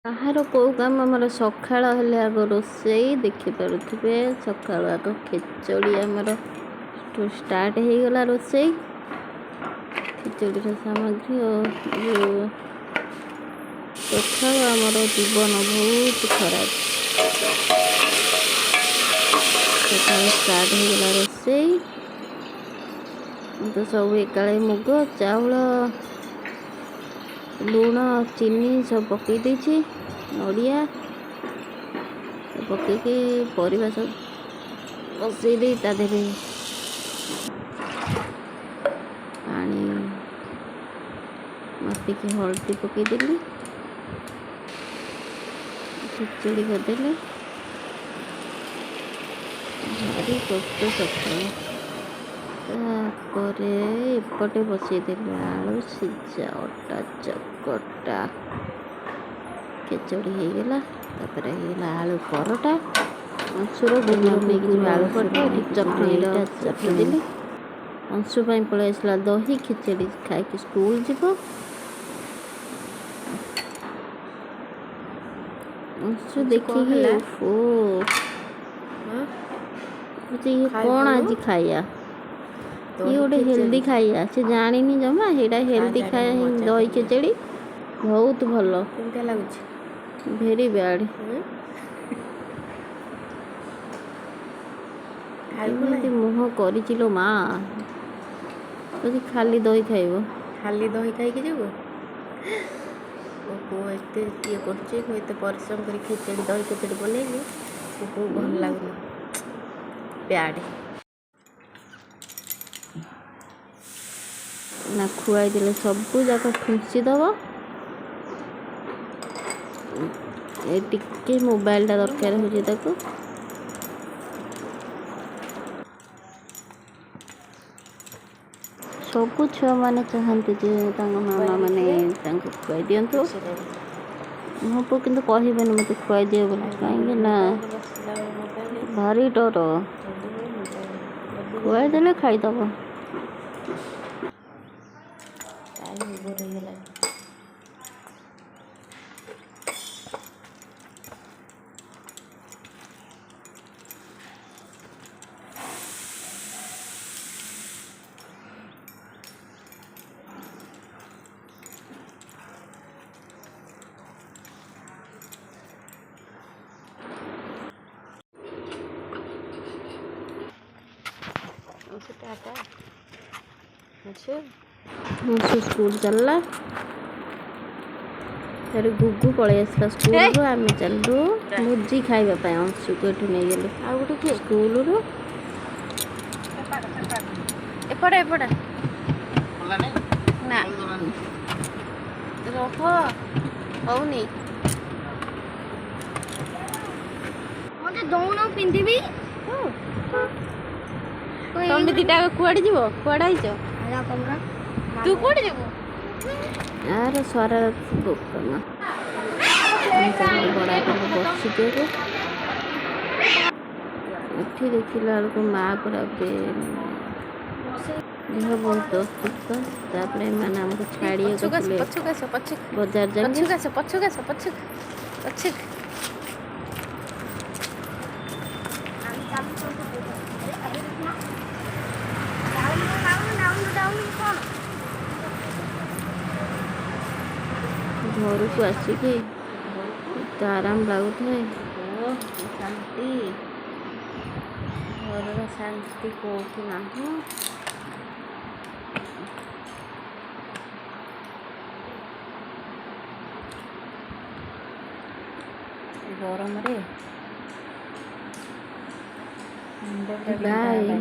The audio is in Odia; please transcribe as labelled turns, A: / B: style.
A: ବାହାର କେଉଁ କାମ ଆମର ସକାଳ ହେଲେ ଆଗ ରୋଷେଇ ଦେଖିପାରୁଥିବେ। ସକାଳୁ ଆଗ ଖେଚଡ଼ି ଆମର ଷ୍ଟାର୍ଟ ହେଇଗଲା ରୋଷେଇ। ଖେଚଡ଼ିର ସାମଗ୍ରୀ ସକାଳୁ ଆମର ଜୀବନ ବହୁତ ଖରାପ। ସକାଳୁ ଷ୍ଟାର୍ଟ ହେଇଗଲା ରୋଷେଇ। ତ ସବୁ ଏକାଳେ ମୁଗ ଚାଉଳ ଲୁଣ ଚିନି ସବୁ ପକେଇ ଦେଇଛି। ନଡ଼ିଆ ପକେଇକି ପରିବା ସବୁ ବସେଇ ଦେଇ ତା ଦେହରେ ପାଣି ମାପିକି ହଳଦୀ ପକେଇଦେଲି। ଖିଚୁଡ଼ି କରିଦେଲି। ଭାରି କଷ୍ଟ ସକାଳ। ତାପରେ ଏପଟେ ବସେଇଦେଲି ଆଳୁ ସିଝା ଅଟା ଚକଟା। ଖେଚଡ଼ି ହେଇଗଲା। ତାପରେ ହେଇଗଲା ଆଳୁ ପରଟା। ଅଂଶୁର ଗୁଗୁଲ ନେଇକି ଯିବି ଆଳୁ ପରଟା ଚଟଣିଟା ଚକଟିଦେଲି। ଅଂଶୁ ପାଇଁ ପଳେଇ ଆସିଲା ଦହି। ଖେଚଡ଼ି ଖାଇକି ସ୍କୁଲ ଯିବ। ଅଂଶୁ ଦେଖିକି ଇଏ କ'ଣ ଆଜି ଖାଇବା? ଇଏ ଗୋଟେ ହେଲ୍ଦି ଖାଇବା। ସେ ଜାଣିନି ଜମା ସେଇଟା ହେଲ୍ଦି ଖାଇବା ଦହି ଖେଚଡ଼ି ବହୁତ ଭଲ।
B: କେମିତି ଲାଗୁଛି?
A: Very bad. କେମିତି ମୁହଁ କରିଛି ଲୋ ମା। ଯଦି ଖାଲି ଦହି ଖାଇବ।
B: ଖାଲି ଦହି ଖାଇକି ଯିବୁ? ମୋ ପୁଅ ଏତେ ଇଏ କରୁଛି, ମୁଁ ଏତେ ପରିଶ୍ରମ କରି ଖେଚଡ଼ି ଦହି ଖେଚଡ଼ି ବନେଇଲି, ମୋ ପୁଅ ଭଲ ଲାଗୁନି। ବ୍ୟାଡ୍
A: ନା ଖୁଆଇ ଦେଲେ ସବୁ ଯାକ ଠୁସି ଦେବ। ଏ ଟିକେ ମୋବାଇଲଟା ଦରକାର ହେଉଛି ତାକୁ। ସବୁ ଛୁଆମାନେ ଚାହାନ୍ତି ଯେ ତାଙ୍କ ମାମା ମାନେ ତାଙ୍କୁ ଖୁଆଇ ଦିଅନ୍ତୁ। ମୋ ପୁଅ କିନ୍ତୁ କହିବେନି ମୋତେ ଖୁଆଇ ଦିଅ ବୋଲି। କାହିଁକି ନା ଭାରି ଡର। ଖୁଆଇ ଦେଲେ ଖାଇଦେବ। ସ୍କୁଲ ଚାଲିଲା। ଥରେ ଗୁଗୁ ପଳେଇ ଆସିଲା ସ୍କୁଲରୁ। ଆମେ ଚାଲିଲୁ ଭୋଜି ଖାଇବା ପାଇଁ। ଅଂଶୁକୁ ଏଠୁ ନେଇଗଲୁ ଆଉ ଗୋଟେ କିଏ ସ୍କୁଲରୁ।
B: ଏପଟେ ନା ରହ ହଉନି। ମୋତେ ଦଉନ ପିନ୍ଧିବି। ତମେ ଦିଟା କୁଆଡ଼େ ଯିବ? କୁଆଡ଼େ ଆଇଛ? ତୁ କୁଆଡ଼େ ଯିବୁ?
A: ଆର ଶରାରତ ଦୋକାନ। ବଡ଼ ବସିଛି ଏବେ। ଏଠି ଦେଖିଲା ବେଳକୁ ମା ପୁରା ଦେହ ବହୁତ ଅସୁସ୍ଥ। ତାପରେ ଏମାନେ ଆମକୁ ଛାଡ଼ିବାକୁ ବଜାର ଯାକେ। ଘରକୁ ଆସିକି ଏତେ ଆରାମ ଲାଗୁଥାଏ। ଶାନ୍ତି। ଘରର ଶାନ୍ତି କୋଉଠି ନାହିଁ। ଗରମରେ ବାଏ।